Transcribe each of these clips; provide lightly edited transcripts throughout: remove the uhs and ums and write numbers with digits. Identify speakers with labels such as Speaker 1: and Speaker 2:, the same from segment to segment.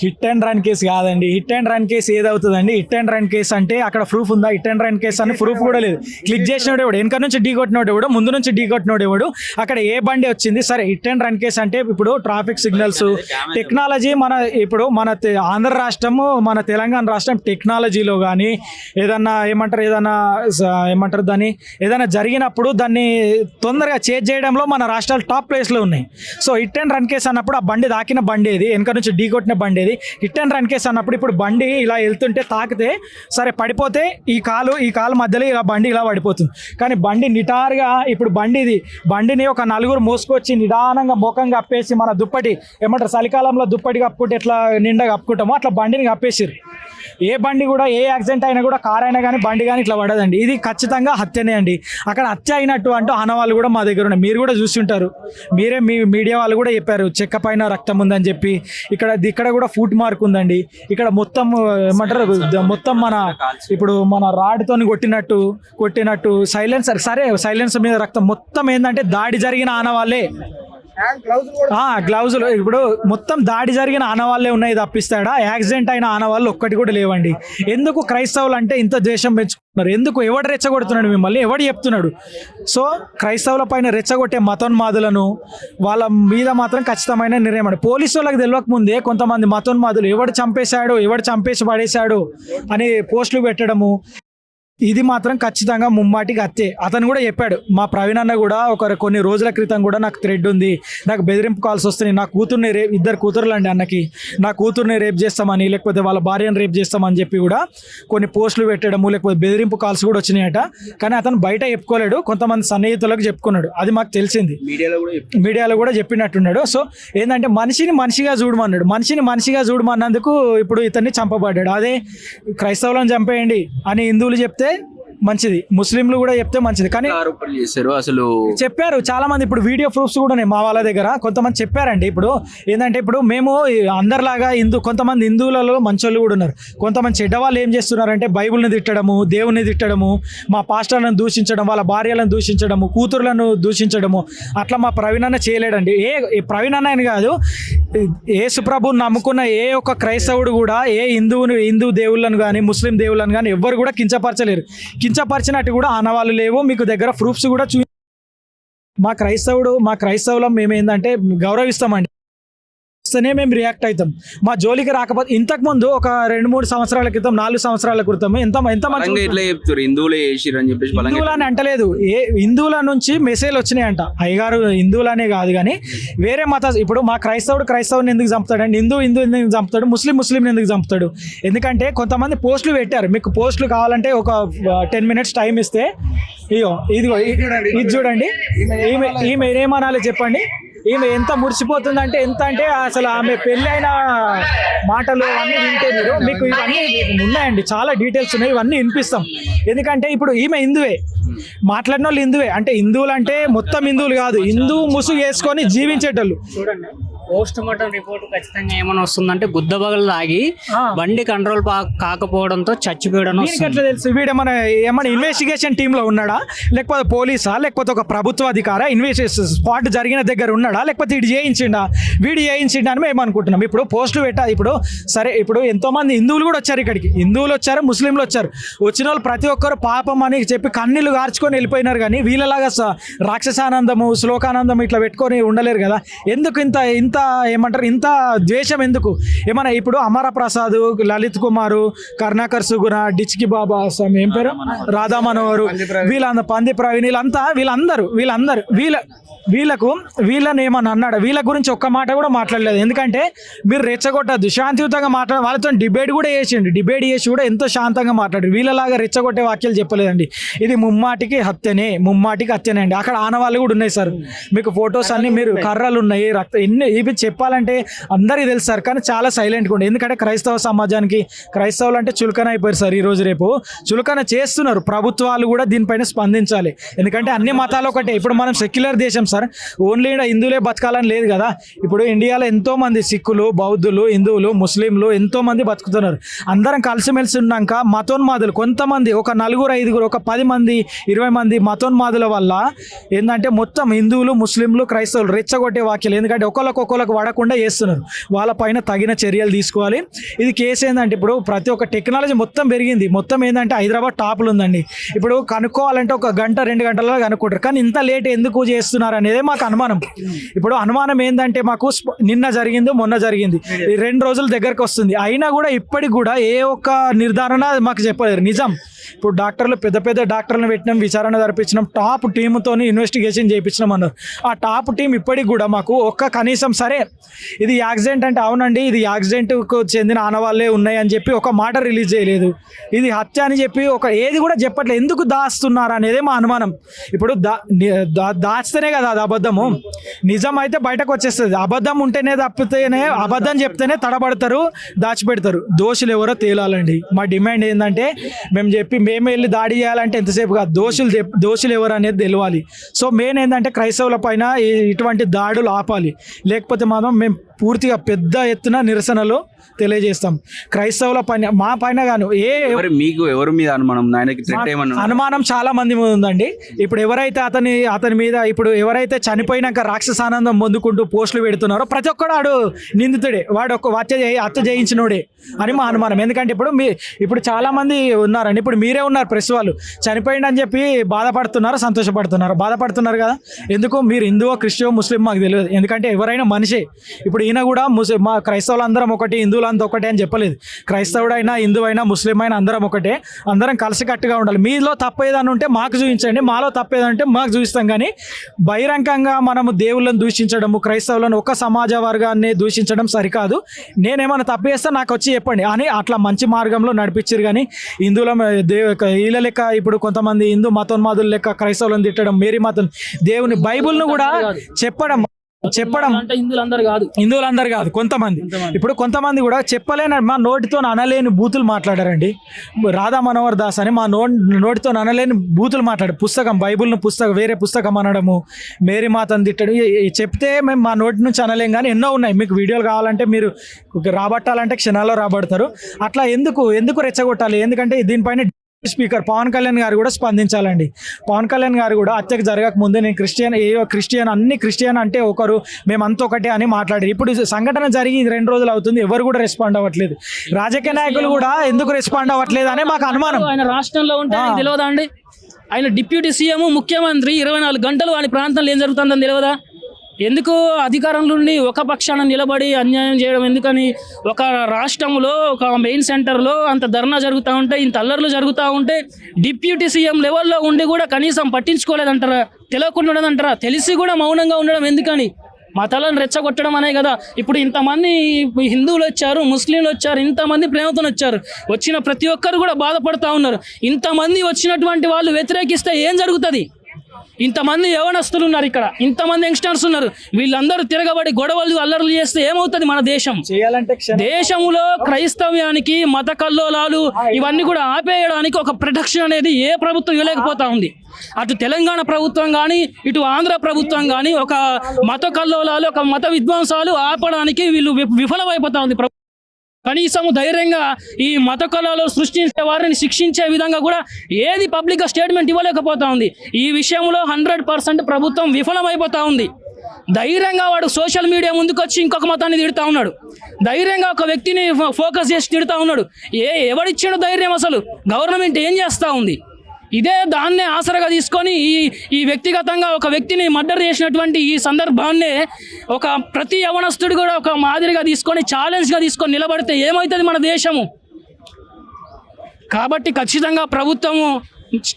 Speaker 1: Hit and run case కాదండి. Hit and run case ఏదవుతుందండి? Hit and run case అంటే అక్కడ ప్రూఫ్ ఉందా? హిట్ అండ్ రన్ కేసు అని ప్రూఫ్ కూడా లేదు. క్లిక్ చేసినోడు ఎవడు, వెనక నుంచి ఢీ కొట్టినోడు ఎవడు, ముందు నుంచి ఢీ కొట్టినోడు ఎవడు, అక్కడ ఏ బండి వచ్చింది? సరే, హిట్ అండ్ రన్ కేసు అంటే ఇప్పుడు ట్రాఫిక్ సిగ్నల్స్ టెక్నాలజీ ఇప్పుడు మన ఆంధ్ర రాష్ట్రము, మన తెలంగాణ రాష్ట్రం టెక్నాలజీలో కానీ ఏదన్నా ఏమంటారు దాన్ని ఏదైనా జరిగినప్పుడు దాన్ని తొందరగా చేంజ్ చేయడంలో మన రాష్ట్రాలు టాప్ ప్లేస్లో ఉన్నాయి. So hit and run case అన్నప్పుడు ఆ బండి దాకిన బండి ఏది, వెనక నుంచి ఢీ కొట్టిన బండి ఏది? హిట్ అండ్ రన్ కేసు అన్నప్పుడు ఇప్పుడు బండి ఇలా వెళ్తుంటే తాకితే సరే పడిపోతే ఈ కాలు మధ్యలో ఇలా బండి ఇలా పడిపోతుంది. కానీ బండి నిటారుగా ఇప్పుడు బండిని ఒక నలుగురు మోసుకొచ్చి నిదానంగా ముఖం కప్పేసి మన దుప్పటి చలికాలంలో దుప్పటి కప్పుకుంటే ఎట్లా నిండా కప్పుకుంటామో అట్లా బండిని కప్పేసారు. ఏ బండి కూడా, ఏ యాక్సిడెంట్ అయినా కూడా, కార్ అయినా కానీ బండి కానీ ఇట్లా పడదండి. ఇది ఖచ్చితంగా హత్యనే అండి. అక్కడ హత్య అయినట్టు అంటూ ఆనవాళ్ళు కూడా మా దగ్గర ఉన్నాయి. మీరు కూడా చూస్తుంటారు, మీరే మీ మీడియా వాళ్ళు కూడా చెప్పారు చెక్క పైన రక్తం ఉందని చెప్పి. ఇక్కడ కూడా ఫుట్ మార్క్ ఉందండి. ఇక్కడ మొత్తం మొత్తం మన రాడ్తో కొట్టినట్టు సైలెన్సర్ మీద రక్తం మొత్తం ఏంటంటే దాడి జరిగిన ఆనవాళ్ళే. గ్లౌజులు ఇప్పుడు మొత్తం దాడి జరిగిన ఆనవాళ్ళే ఉన్నాయి తప్పిస్తాడా యాక్సిడెంట్ అయిన ఆనవాళ్ళు ఒక్కటి కూడా లేవండి. ఎందుకు క్రైస్తవులు అంటే ఇంత ద్వేషం పెంచుకున్నారు? ఎందుకు? ఎవడు రెచ్చగొడుతున్నాడు మిమ్మల్ని? ఎవడు చెప్తున్నాడు? సో క్రైస్తవుల పైన రెచ్చగొట్టే మతోన్మాదులను వాళ్ళ మీద మాత్రం ఖచ్చితమైన నిర్ణయం అండి. పోలీసు వాళ్ళకి తెలియక ముందే కొంతమంది మతోన్మాదులు ఎవడు చంపేసి పడేశాడు అని పోస్టులు పెట్టడము, ఇది మాత్రం ఖచ్చితంగా ముమ్మాటికి హత్యే. అతను కూడా చెప్పాడు, మా ప్రవీణ్ అన్న కూడా కొన్ని రోజుల క్రితం కూడా నాకు థ్రెడ్ ఉంది, నాకు బెదిరింపు కాల్స్ వస్తున్నాయి, నా కూతుర్ని ఇద్దరు కూతురులు అండి అన్నకి, నా కూతుర్ని రేప్ చేస్తామని లేకపోతే వాళ్ళ భార్యను రేప్ చేస్తామని చెప్పి కూడా కొన్ని పోస్టులు పెట్టడము లేకపోతే బెదిరింపు కాల్స్ కూడా వచ్చినాయట. కానీ అతను బయట చెప్పుకోలేడు, కొంతమంది సన్నిహితులకు చెప్పుకున్నాడు. అది మాకు తెలిసింది, మీడియాలో కూడా చెప్పినట్టున్నాడు. సో ఏంటంటే మనిషిని మనిషిగా చూడమన్నందుకు ఇప్పుడు ఇతన్ని చంపబడ్డాడు. అదే క్రైస్తవులను చంపేయండి అని హిందువులు చెప్తే మంచిది, ముస్లింలు కూడా చెప్తే మంచిది. కానీ
Speaker 2: అసలు చెప్పారు
Speaker 1: చాలా మంది. ఇప్పుడు వీడియో ప్రూఫ్స్ కూడా ఉన్నాయి మా వాళ్ళ దగ్గర. కొంతమంది చెప్పారండి. ఇప్పుడు ఏంటంటే ఇప్పుడు మేము అందరిలాగా కొంతమంది హిందువులలో మంచోళ్ళు కూడా ఉన్నారు. కొంతమంది చెడ్డవాళ్ళు ఏం చేస్తున్నారంటే బైబిల్ని తిట్టడము, దేవుని తిట్టడము, మా పాస్టర్లను దూషించడం, వాళ్ళ భార్యలను దూషించడము, కూతుర్లను దూషించడము. అట్లా మా ప్రవీణ్ అన్న చేయలేడండి. ప్రవీణ్ అన్న అని కాదు, యేసుప్రభుని నమ్ముకున్న ఏ ఒక్క క్రైస్తవుడు కూడా హిందూ దేవుళ్ళను కానీ ముస్లిం దేవుళ్ళను కానీ ఎవ్వరు కూడా కించపరచలేరు. కించపరిచినట్టు కూడా ఆనవాళ్ళు లేవు. మీకు దగ్గర ప్రూఫ్స్ కూడా మా క్రైస్తవులం మేము ఏంటంటే గౌరవిస్తామండి, మేము రియాక్ట్ అవుతాం. మా జోలికి రాకపోతే ఇంతకుముందు ఒక 2-3 సంవత్సరాల క్రితం 4 సంవత్సరాల క్రితం ఎంత హిందువులని అంటలేదు, హిందువుల నుంచి మెసేజ్ వచ్చినాయంట. అయ్యగారు హిందువులనే కాదు కానీ వేరే మత, ఇప్పుడు మా క్రైస్తవుని ఎందుకు చంపుతాడండి, హిందూ ఎందుకు చంపుతాడు, ముస్లిం ఎందుకు చంపుతాడు? ఎందుకంటే కొంతమంది పోస్టులు పెట్టారు. మీకు పోస్టులు కావాలంటే ఒక 10 minutes టైం ఇస్తే ఇది చూడండి. ఈమె ఏమనాలి చెప్పండి? ఈమె ఎంత మురిసిపోతుందంటే అసలు ఆమె పెళ్ళైన మాటలు అన్నీ వింటే మీకు ఇవన్నీ ఉన్నాయండి, చాలా డీటెయిల్స్ ఉన్నాయి, ఇవన్నీ వినిపిస్తాం. ఎందుకంటే ఇప్పుడు ఈమె హిందువే, మాట్లాడిన వాళ్ళు హిందువే. అంటే హిందువులు అంటే మొత్తం హిందువులు కాదు, హిందూ ముసుగు వేసుకొని జీవించేటోళ్ళు.
Speaker 3: చూడండి, పోస్ట్ మార్టం రిపోర్ట్ ఖచ్చితంగా ఏమైనా వస్తుందంటే గుద్దబగలు తాగి బండి కంట్రోల్ కాకపోవడంతో చచ్చిపోయడం.
Speaker 1: ఎట్లా తెలుసు? ఏమన్నా ఇన్వెస్టిగేషన్ టీమ్ లో ఉన్నాడా, లేకపోతే పోలీసా, లేకపోతే ఒక ప్రభుత్వ అధికారా, స్పాట్ జరిగిన దగ్గర ఉన్నాడా, లేకపోతే వీడు చేయించిండా అని మేము అనుకుంటున్నాం. ఇప్పుడు పోస్టులు పెట్టాలి. ఇప్పుడు సరే, ఇప్పుడు ఎంతో మంది హిందువులు కూడా వచ్చారు ఇక్కడికి, హిందువులు వచ్చారు, ముస్లింలు వచ్చారు. వచ్చిన వాళ్ళు ప్రతి ఒక్కరు పాపం అని చెప్పి కన్నీళ్లు గార్చుకొని వెళ్ళిపోయినారు. కానీ వీళ్ళలాగా రాక్షసానందము, శ్లోకానందం ఇట్లా పెట్టుకొని ఉండలేరు కదా. ఎందుకు ఇంత ఇంత ద్వేషం ఎందుకు? ఏమన్నా ఇప్పుడు అమర ప్రసాద్, లలిత్ కుమారు, కరుణాకర్ సుగుణ, డిచ్కి బాబా, ఏం పేరు, రాధా మనోహరు, పంది ప్రవీణ్, వీళ్ళని ఏమన్నా అన్నాడు? వీళ్ళ గురించి ఒక్క మాట కూడా మాట్లాడలేదు. ఎందుకంటే మీరు రెచ్చగొట్టద్దు, శాంతియుతంగా వాళ్ళతో డిబేట్ చేసి కూడా ఎంతో శాంతంగా మాట్లాడారు. వీళ్ళలాగా రెచ్చగొట్టే వాక్యాలు చెప్పలేదండి. ఇది ముమ్మాటికి హత్యనే అండి. అక్కడ ఆనవాళ్ళు కూడా ఉన్నాయి సార్, మీకు ఫొటోస్ అన్ని, మీరు కర్రలు ఉన్నాయి, ఇవి చెప్పాలంటే అందరికీ తెలుసు సార్. కానీ చాలా సైలెంట్గా ఉండే. ఎందుకంటే క్రైస్తవ సమాజానికి క్రైస్తవులు అంటే చులకన అయిపోయారు సార్. ఈ రోజు రేపు చులకన చేస్తున్నారు. ప్రభుత్వాలు కూడా దీనిపైన స్పందించాలి. ఎందుకంటే అన్ని మతాలు ఒకటే. ఇప్పుడు మనం సెక్యులర్ దేశం సార్. ఓన్లీ హిందువులే బతకాలని లేదు కదా. ఇప్పుడు ఇండియాలో ఎంతోమంది సిక్కులు, బౌద్ధులు, హిందువులు, ముస్లింలు ఎంతోమంది బతుకుతున్నారు. అందరం కలిసిమెలిసి ఉన్నాక మతోన్మాదులు కొంతమంది ఒక 4-5 ఒక 10 మంది 20 మంది మతోన్మాదుల వల్ల ఏంటంటే మొత్తం హిందువులు, ముస్లింలు, క్రైస్తవులు రెచ్చగొట్టే వాక్యాలు. ఎందుకంటే ఒకళ్ళకొకళ్ళకు పడకుండా చేస్తున్నారు. వాళ్ళపైన తగిన చర్యలు తీసుకోవాలి. ఇది కేసు ఏంటంటే ఇప్పుడు ప్రతి ఒక్క టెక్నాలజీ మొత్తం పెరిగింది. మొత్తం ఏంటంటే హైదరాబాద్ టాప్లు ఉందండి. ఇప్పుడు కనుక్కోవాలంటే 1 గంట 2 గంటలలో కనుక్కుంటారు. కానీ ఇంత లేట్ ఎందుకు చేస్తున్నారు అనేది మాకు అనుమానం. ఇప్పుడు అనుమానం ఏంటంటే మాకు నిన్న జరిగింది, మొన్న జరిగింది, ఈ 2 రోజుల దగ్గరకు వస్తుంది. అయినా కూడా ఇప్పటికి కూడా ఏ ఒక్క నిర్ధారణ మాకు చెప్పలేరు. నిజం ఇప్పుడు డాక్టర్లు పెద్ద డాక్టర్లను పెట్టినాం, విచారణ జరిపించినాం, టాప్ టీముతో ఇన్వెస్టిగేషన్ చేయించినాం అన్నారు. ఆ టాప్ టీం ఇప్పటికి కూడా మాకు కనీసం సరే ఇది యాక్సిడెంట్ అంటే అవునండి ఇది యాక్సిడెంట్కు చెందిన ఆనవాళ్ళే ఉన్నాయి అని చెప్పి ఒక మాట రిలీజ్ చేయలేదు. ఇది హత్య అని చెప్పి ఏది కూడా చెప్పట్లేదు. ఎందుకు దాస్తున్నారు అనేదే మా అనుమానం. ఇప్పుడు దాచితేనే కదా అది అబద్ధము. నిజం అయితే బయటకు వచ్చేస్తుంది. అబద్ధం ఉంటేనే తప్పితేనే అబద్ధం చెప్తేనే తడబడతారు, దాచిపెడతారు. దోషులు ఎవరో తేలాలండి. మా డిమాండ్ ఏంటంటే మేము వెళ్ళి దాడి చేయాలంటే ఎంతసేపు కాదు, దోషులు ఎవరు అనేది తెలియాలి. సో మెయిన్ ఏంటంటే క్రైస్తవుల పైన ఇటువంటి దాడులు ఆపాలి. లేకపోతే మాత్రం మేము పూర్తిగా పెద్ద ఎత్తున నిరసనలు తెలియజేస్తాం. క్రైస్తవుల పైన మా పైన గాను
Speaker 2: మీకు ఎవరి మీద అనుమానం?
Speaker 1: అనుమానం చాలా మంది మీద ఉందండి. ఇప్పుడు ఎవరైతే అతని మీద ఇప్పుడు ఎవరైతే చనిపోయినాక రాక్షసానందం పొందుకుంటూ పోస్టులు పెడుతున్నారో ప్రతి ఒక్కడు ఆడు నిందితుడే, వాడు ఒక హత్య చేయించినోడే అని మా అనుమానం. ఎందుకంటే ఇప్పుడు చాలా మంది ఉన్నారండి. ఇప్పుడు మీరే ఉన్నారు ప్రెస్ వాళ్ళు, చనిపోయిందని చెప్పి బాధపడుతున్నారు, సంతోషపడుతున్నారు. బాధపడుతున్నారు కదా ఎందుకు? మీరు హిందువో క్రిస్టియో ముస్లిం మాకు తెలియదు. ఎందుకంటే ఎవరైనా మనిషే. ఇప్పుడు ఈయన కూడా మా క్రైస్తవులందరం ఒకటి, హిందువులంతా ఒకటే అని చెప్పలేదు. క్రైస్తవుడైనా, హిందువైనా, ముస్లిం అయినా అందరం ఒకటే. అందరం కలిసికట్టుగా ఉండాలి. మీలో తప్పేదని ఉంటే మాకు చూపించండి, మాలో తప్పేదంటే మాకు చూపిస్తాం. కానీ బహిరంగంగా మనము దేవుళ్ళని దూషించడము, క్రైస్తవులను ఒక సమాజ వర్గాన్ని దూషించడం సరికాదు. నేనేమైనా తప్పు చేస్తే నాకు వచ్చి చెప్పండి అని అట్లా మంచి మార్గంలో నడిపించారు. కానీ హిందువుల వీళ్ళ లెక్క ఇప్పుడు కొంతమంది హిందూ మతోన్మాదుల లెక్క క్రైస్తవులను తిట్టడం, మేరీ మాతను, దేవుని బైబుల్ను కూడా చెప్పడం హిందువులందరూ కాదు కొంతమంది. ఇప్పుడు కొంతమంది కూడా చెప్పలేని మా నోటితో అనలేని బూతులు మాట్లాడారండి. రాధా మనోహర్ దాస్ అని మా నోటితో అనలేని బూతులు మాట్లాడారు. పుస్తకం బైబుల్ను వేరే పుస్తకం అనడము, మేరీ మాతను తిట్టడం చెప్తే మేము మా నోటి నుంచి అనలేం. కానీ ఎన్నో ఉన్నాయి. మీకు వీడియోలు కావాలంటే మీరు రాబట్టాలంటే క్షణాల్లో రాబడతారు. అట్లా ఎందుకు రెచ్చగొట్టాలి? ఎందుకంటే దీనిపైన స్పీకర్ పవన్ కళ్యాణ్ గారు కూడా స్పందించాలండి. పవన్ కళ్యాణ్ గారు కూడా హత్యకు జరగక ముందే నేను క్రిస్టియన్ అన్ని క్రిస్టియన్ అంటే ఒకరు, మేమంతా ఒకటే అని మాట్లాడారు. ఇప్పుడు సంఘటన జరిగి 2 రోజులు అవుతుంది, ఎవరు కూడా రెస్పాండ్ అవ్వట్లేదు. రాజకీయ నాయకులు కూడా ఎందుకు రెస్పాండ్ అవ్వట్లేదు అనే మాకు అనుమానం.
Speaker 4: ఆయన రాష్ట్రంలో ఉంటే తెలియదా అండి? ఆయన డిప్యూటీ సీఎం, ముఖ్యమంత్రి, 24 గంటలు ఆయన ప్రాంతంలో ఏం జరుగుతుందని తెలియదా? ఎందుకు అధికారంలో ఉండి ఒక పక్షాన నిలబడి అన్యాయం చేయడం ఎందుకని? ఒక రాష్ట్రంలో ఒక మెయిన్ సెంటర్లో అంత ధర్నా జరుగుతూ ఉంటే, ఇంత అల్లర్లు జరుగుతూ ఉంటే డిప్యూటీ సీఎం లెవెల్లో ఉండి కూడా కనీసం పట్టించుకోలేదంటారా? తెలియకుండా ఉండదంటారా? తెలిసి కూడా మౌనంగా ఉండడం ఎందుకని? మతాలను రెచ్చగొట్టడం అనే కదా. ఇప్పుడు ఇంతమంది హిందువులు వచ్చారు, ముస్లింలు వచ్చారు, ఇంతమంది ప్రేమతో వచ్చారు. వచ్చిన ప్రతి ఒక్కరు కూడా బాధపడుతూ ఉన్నారు. ఇంతమంది వచ్చినటువంటి వాళ్ళు వ్యతిరేకిస్తే ఏం జరుగుతుంది? ఇంతమంది యవనస్తులు ఉన్నారు ఇక్కడ, ఇంతమంది యంగ్స్టర్స్ ఉన్నారు. వీళ్ళందరూ తిరగబడి గొడవలు అల్లర్లు చేస్తే ఏమవుతుంది మన దేశం? దేశంలో క్రైస్తవ్యానికి మత కల్లోలాలు ఇవన్నీ కూడా ఆపేయడానికి ఒక ప్రొటెక్షన్ అనేది ఏ ప్రభుత్వం ఇవ్వలేకపోతా ఉంది. అటు తెలంగాణ ప్రభుత్వం కానీ, ఇటు ఆంధ్ర ప్రభుత్వం కానీ ఒక మత కల్లోలాలు, ఒక మత విధ్వంసాలు ఆపడానికి వీళ్ళు విఫలమైపోతా ఉంది. కనీసం ధైర్యంగా ఈ మత కళలు సృష్టించే వారిని శిక్షించే విధంగా కూడా ఏది పబ్లిక్గా స్టేట్మెంట్ ఇవ్వలేకపోతా ఉంది. ఈ విషయంలో 100% ప్రభుత్వం విఫలమైపోతా ఉంది. ధైర్యంగా వాడు సోషల్ మీడియా ముందుకు వచ్చి ఇంకొక మతాన్ని తిడుతూ ఉన్నాడు. ధైర్యంగా ఒక వ్యక్తిని ఫోకస్ చేసి తిడుతూ ఉన్నాడు. ఎవడిచ్చిన ధైర్యం? అసలు గవర్నమెంట్ ఏం చేస్తూ ఉంది? ఇదే దాన్నే ఆసరగా తీసుకొని ఈ వ్యక్తిగతంగా ఒక వ్యక్తిని మర్డర్ చేసినటువంటి ఈ సందర్భాన్నే ఒక ప్రతి యవనస్తుడు కూడా ఒక మాదిరిగా తీసుకొని, ఛాలెంజ్గా తీసుకొని నిలబడితే ఏమవుతుంది మన దేశము? కాబట్టి ఖచ్చితంగా ప్రభుత్వము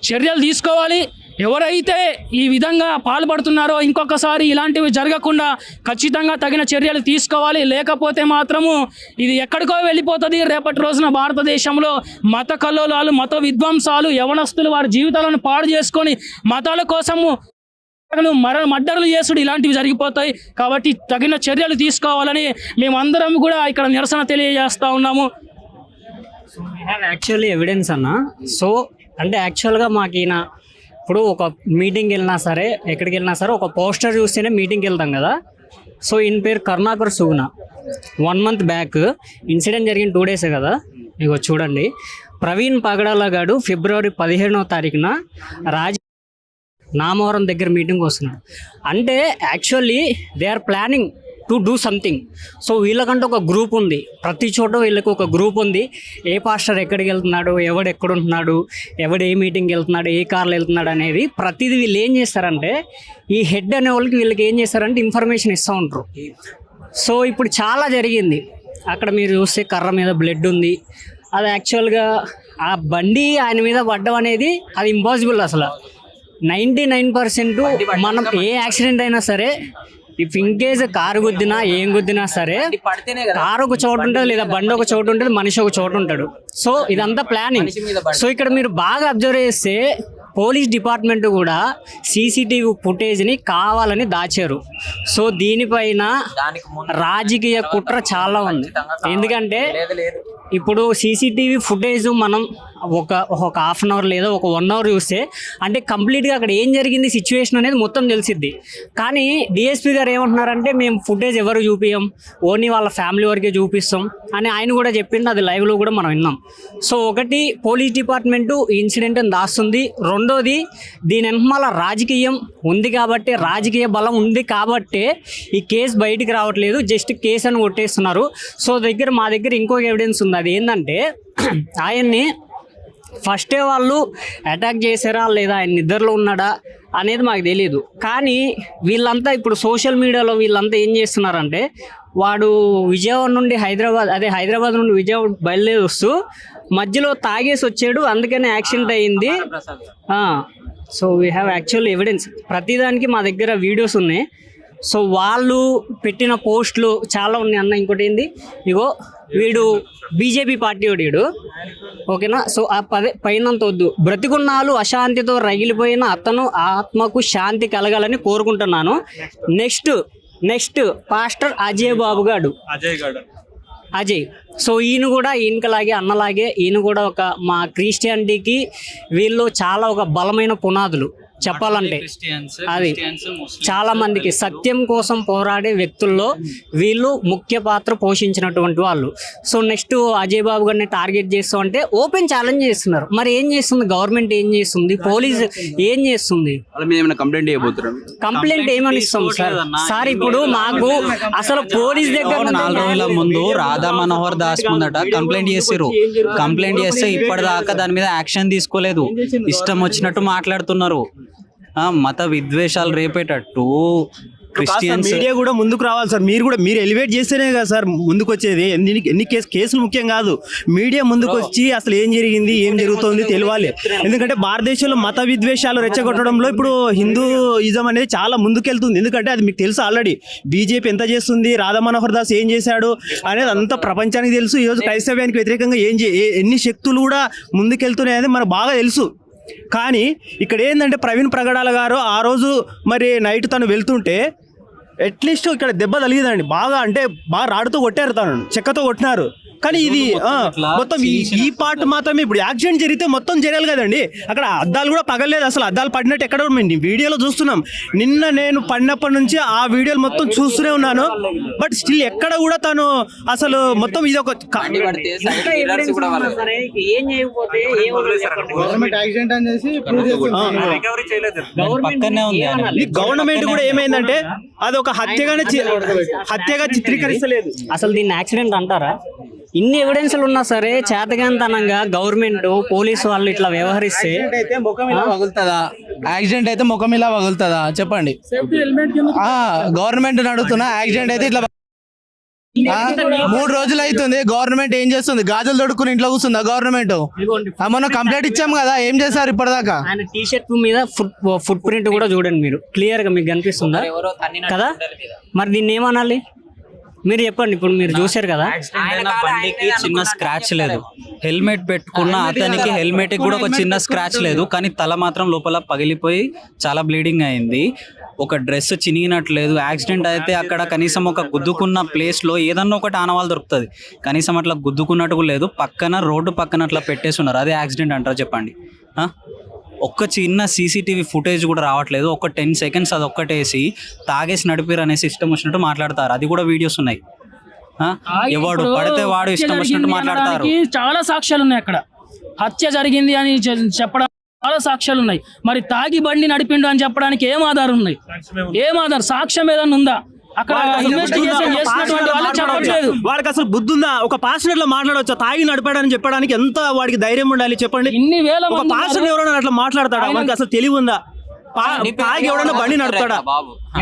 Speaker 4: చర్యలు తీసుకోవాలి. ఎవరైతే ఈ విధంగా పాల్పడుతున్నారో ఇంకొకసారి ఇలాంటివి జరగకుండా ఖచ్చితంగా తగిన చర్యలు తీసుకోవాలి. లేకపోతే మాత్రము ఇది ఎక్కడికో వెళ్ళిపోతుంది. రేపటి రోజున భారతదేశంలో మత కల్లోలాలు, మత విధ్వంసాలు, యవనస్తులు వారి జీవితాలను పాడు చేసుకొని మతాల కోసము మర్డర్లు చేసుడు ఇలాంటివి జరిగిపోతాయి. కాబట్టి తగిన చర్యలు తీసుకోవాలని మేమందరం కూడా ఇక్కడ నిరసన తెలియజేస్తూ ఉన్నాము.
Speaker 3: యాక్చువల్లీ ఎవిడెన్స్ అన్న. సో అంటే యాక్చువల్గా మాకు ఈయన ఇప్పుడు ఒక మీటింగ్కి వెళ్ళినా సరే, ఎక్కడికి వెళ్ళినా సరే ఒక పోస్టర్ చూస్తేనే మీటింగ్కి వెళ్తాం కదా. సో ఈయన పేరు కరుణాకర్ సుగుణ. 1 month బ్యాక్ ఇన్సిడెంట్ జరిగిన 2 days కదా. ఇగో చూడండి, ప్రవీణ్ పగడాల గాడు February 15వ తారీఖున నామవరం దగ్గర మీటింగ్ వస్తున్నాడు. అంటే actually they are planning to do something. So వీళ్ళకంటే ఒక గ్రూప్ ఉంది, ప్రతి చోట వీళ్ళకి ఒక గ్రూప్ ఉంది. ఏ పాస్టర్ ఎక్కడికి వెళ్తున్నాడు, ఎవడు ఎక్కడుంటున్నాడు, ఎవడు ఏ మీటింగ్కి వెళ్తున్నాడు, ఏ కార్లో వెళ్తున్నాడు అనేది ప్రతిదీ వీళ్ళు ఏం చేస్తారంటే, ఈ హెడ్ అనే వాళ్ళకి వీళ్ళకి ఏం చేస్తారంటే ఇన్ఫర్మేషన్ ఇస్తూ ఉంటారు. సో ఇప్పుడు చాలా జరిగింది. అక్కడ మీరు చూస్తే కర్ర మీద బ్లడ్ ఉంది. అది యాక్చువల్గా ఆ బండి ఆయన మీద పడ్డం అనేది అది ఇంపాసిబుల్. అసలు 99% మనం ఏ యాక్సిడెంట్ అయినా సరే, ఇఫ్ ఇన్ కేస్ కారు గుద్దినా ఏం గుద్దినా సరే, కారు ఒక చోటు ఉంటుంది, లేదా బండి ఒక చోటు ఉంటుంది, మనిషి ఒక చోటు ఉంటాడు. సో ఇదంతా ప్లానింగ్. సో ఇక్కడ మీరు బాగా అబ్జర్వ్ చేస్తే పోలీస్ డిపార్ట్మెంట్ కూడా సీసీటీవీ ఫుటేజ్ని కావాలని దాచారు. సో దీనిపైన రాజకీయ కుట్ర చాలా ఉంది. ఎందుకంటే ఇప్పుడు సీసీటీవీ ఫుటేజ్ మనం ఒక 1/2 hour లేదా ఒక 1 hour చూస్తే అంటే కంప్లీట్గా అక్కడ ఏం జరిగింది సిచ్యువేషన్ అనేది మొత్తం తెలిసిద్ది. కానీ డిఎస్పీ గారు ఏమంటున్నారంటే, మేము ఫుటేజ్ ఎవరు చూపించాం, ఓన్లీ వాళ్ళ ఫ్యామిలీ వరకే చూపిస్తాం అని ఆయన కూడా చెప్పిండు. అది లైవ్లో కూడా మనం విన్నాం. సో ఒకటి, పోలీస్ డిపార్ట్మెంటు ఈ ఇన్సిడెంట్ని దాస్తుంది. రెండోది, దీని వెనకాల రాజకీయం ఉంది కాబట్టి, రాజకీయ బలం ఉంది కాబట్టి ఈ కేసు బయటికి రావట్లేదు, జస్ట్ కేసు అని కొట్టేస్తున్నారు. సో మా దగ్గర ఇంకొక ఎవిడెన్స్ ఉంది. అది ఏంటంటే, ఆయన్ని ఫస్టే వాళ్ళు అటాక్ చేశారా లేదా ఆయన నిద్రలో ఉన్నాడా అనేది మాకు తెలియదు. కానీ వీళ్ళంతా ఇప్పుడు సోషల్ మీడియాలో వీళ్ళంతా ఏం చేస్తున్నారంటే, వాడు విజయవాడ నుండి హైదరాబాద్ నుండి విజయవాడ బయలుదేరి వస్తూ మధ్యలో తాగేసి వచ్చాడు, అందుకనే యాక్సిడెంట్ అయ్యింది. So we have actual evidence. ప్రతిదానికి మా దగ్గర వీడియోస్ ఉన్నాయి. సో వాళ్ళు పెట్టిన పోస్టులు చాలా ఉన్నాయి అన్న. ఇంకోటి ఏంది, ఇగో వీడు బీజేపీ పార్టీ వీడు, ఓకేనా. సో ఆ పైనంత వద్దు, బ్రతికున్నాళ్ళు అశాంతితో రగిలిపోయిన అతను ఆత్మకు శాంతి కలగాలని కోరుకుంటున్నాను. Next pastor Ajay. సో ఈయనకలాగే అన్నలాగే ఈయన కూడా ఒక మా క్రిస్టియానిటీకి వీళ్ళు చాలా ఒక బలమైన పునాదులు చెప్పాలంటే. అది చాలా మందికి సత్యం కోసం పోరాడే వ్యక్తుల్లో వీళ్ళు ముఖ్య పాత్ర పోషించినటువంటి వాళ్ళు. సో నెక్స్ట్ అజయ్ బాబు గారిని టార్గెట్ చేస్తూ అంటే ఓపెన్ ఛాలెంజ్ చేస్తున్నారు. మరి ఏం చేస్తుంది గవర్నమెంట్, ఏం చేస్తుంది పోలీస్, ఏం చేస్తుంది? కంప్లైంట్ ఏమని ఇస్తాం సార్? ఇప్పుడు మాకు అసలు పోలీస్ దగ్గర
Speaker 5: 4 రోజుల ముందు రాధా మనోహర్ దాస్ ముందట కంప్లైంట్ చేశారు. కంప్లైంట్ చేస్తే ఇప్పటిదాకా దాని మీద యాక్షన్ తీసుకోలేదు. ఇష్టం వచ్చినట్టు మాట్లాడుతున్నారు. మత విద్వేషాలు రేపేటట్టు క్రిస్టియన్స్.
Speaker 6: మీడియా కూడా ముందుకు రావాలి సార్. మీరు ఎలివేట్ చేస్తేనే కదా సార్ ముందుకు వచ్చేది. ఎన్ని కేసులు ముఖ్యం కాదు, మీడియా ముందుకు వచ్చి అసలు ఏం జరిగింది, ఏం జరుగుతుంది తెలియాలి. ఎందుకంటే భారతదేశంలో మత విద్వేషాలు రెచ్చగొట్టడంలో ఇప్పుడు హిందూయిజం అనేది చాలా ముందుకెళ్తుంది. ఎందుకంటే అది మీకు తెలుసు ఆల్రెడీ. బీజేపీ ఎంత చేస్తుంది, రాధా మనోహర్ దాస్ ఏం చేశాడు అనేది అంతా ప్రపంచానికి తెలుసు. ఈరోజు క్రైస్తవ్యానికి వ్యతిరేకంగా ఎన్ని శక్తులు కూడా ముందుకెళ్తున్నాయి అనేది మనకు బాగా తెలుసు. కానీ ఇక్కడ ఏంటంటే ప్రవీణ్ ప్రగడాల గారు ఆ రోజు మరి నైట్ తను వెళ్తుంటే అట్లీస్ట్ ఇక్కడ దెబ్బ తగిలిందండి బాగా, అంటే బాగా రాడుతో కొట్టారు, తను చెక్కతో కొట్టినారు. కానీ ఇది మొత్తం ఈ పార్ట్ మాత్రమే. ఇప్పుడు యాక్సిడెంట్ జరిగితే మొత్తం జరగాలి కదండి. అక్కడ అద్దాలు కూడా పగలేదు, అసలు అద్దాలు పడినట్టు ఎక్కడ వీడియోలో చూస్తున్నాం. నిన్న నేను పడినప్పటి నుంచి ఆ వీడియోలు మొత్తం చూస్తూనే ఉన్నాను. బట్ స్టిల్ ఎక్కడ కూడా తను అసలు మొత్తం ఇది ఒక గవర్నమెంట్ కూడా ఏమైందంటే అది ఒక హత్యగా చిత్రీకరిస్తలేదు.
Speaker 3: అసలు దీన్ని యాక్సిడెంట్ అంటారా? ఇన్ని ఎవిడెన్స్లు ఉన్నా సరే చేతగాంతనంగా గవర్నమెంట్ పోలీసు వాళ్ళు ఇట్లా వ్యవహరిస్తే
Speaker 5: యాక్సిడెంట్ అయితే ముఖం ఇలా పగులుతుందా చెప్పండి? గవర్నమెంట్ అడుగుతున్నా, యాక్సిడెంట్ అయితే ఇట్లా 3 రోజులు అవుతుంది. గవర్నమెంట్ ఏం చేస్తుంది? గాజులు తొడుక్కుని ఇంట్లో కూర్చుందా గవర్నమెంట్? మొన్న కంప్లైంట్ ఇచ్చాం కదా, ఏం చేశారు ఇప్పటిదాకా?
Speaker 3: ఆయన టీ షర్ట్ మీద ఫుట్ ప్రింట్ కూడా చూడండి మీరు, క్లియర్ గా మీకు కనిపిస్తుందా కదా? మరి దీన్ని ఏమనాలి మీరు చెప్పండి. ఇప్పుడు మీరు చూశారు కదా,
Speaker 5: బండికి చిన్న స్క్రాచ్ లేదు, హెల్మెట్ పెట్టుకున్న అతనికి హెల్మెట్ కూడా ఒక చిన్న స్క్రాచ్ లేదు, కానీ తల మాత్రం లోపల పగిలిపోయి చాలా బ్లీడింగ్ అయింది. ఒక డ్రెస్ చినిగినట్లేదు. యాక్సిడెంట్ అయితే అక్కడ కనీసం ఒక గుద్దుకున్న ప్లేస్లో ఏదన్నా ఒకటి ఆనవాళ్ళు దొరుకుతుంది, కనీసం అట్లా గుద్దుకున్నట్టు లేదు. పక్కన రోడ్డు పక్కన అట్లా పెట్టేసి ఉన్నారు, అదే యాక్సిడెంట్ అంటారు చెప్పండి? ఒక్క చిన్న సీసీటీవీ ఫుటేజ్ కూడా రావట్లేదు. ఒక 10 seconds అది ఒక్కటేసి తాగేసి నడిపిరు అనేసి ఇష్టం వచ్చినట్టు మాట్లాడతారు. అది కూడా వీడియోస్ ఉన్నాయి. ఎవడు
Speaker 4: ఇప్పుడు
Speaker 5: పడితే వాడు
Speaker 4: హత్య
Speaker 5: ఇష్టం వచ్చినట్టు
Speaker 4: జరిగింది
Speaker 5: మాట్లాడతారు.
Speaker 4: అనడానికి చాలా సాక్ష్యాలు ఉన్నాయి. అక్కడ హత్య జరిగింది అని చెప్పడం చాలా సాక్ష్యాలు ఉన్నాయి. మరి తాగి బండి నడిపిండు అని చెప్పడానికి ఏం ఆధారం ఉన్నాయి? ఏం ఆధారం, సాక్ష్యం ఏదైనా ఉందా? అక్కడ ఇన్వెస్టిగేషన్ చేసినటువంటి వాళ్ళు చెప్పట్లేదు.
Speaker 6: వాడికి అసలు బుద్ధి ఉందా? ఒక పాస్టర్ లో మాట్లాడవచ్చు, తాగి నడిపాడని చెప్పడానికి ఎంత వాడికి ధైర్యం ఉండాలి చెప్పండి.
Speaker 4: ఇన్ని వేల
Speaker 6: ఒక
Speaker 4: మంది
Speaker 6: పాస్టర్ ఎవరైనా అట్లా మాట్లాడతాడా? వాడికి అసలు తెలివి ఉందా? తాగి ఎవడన్నా బండి నడుపుతాడా?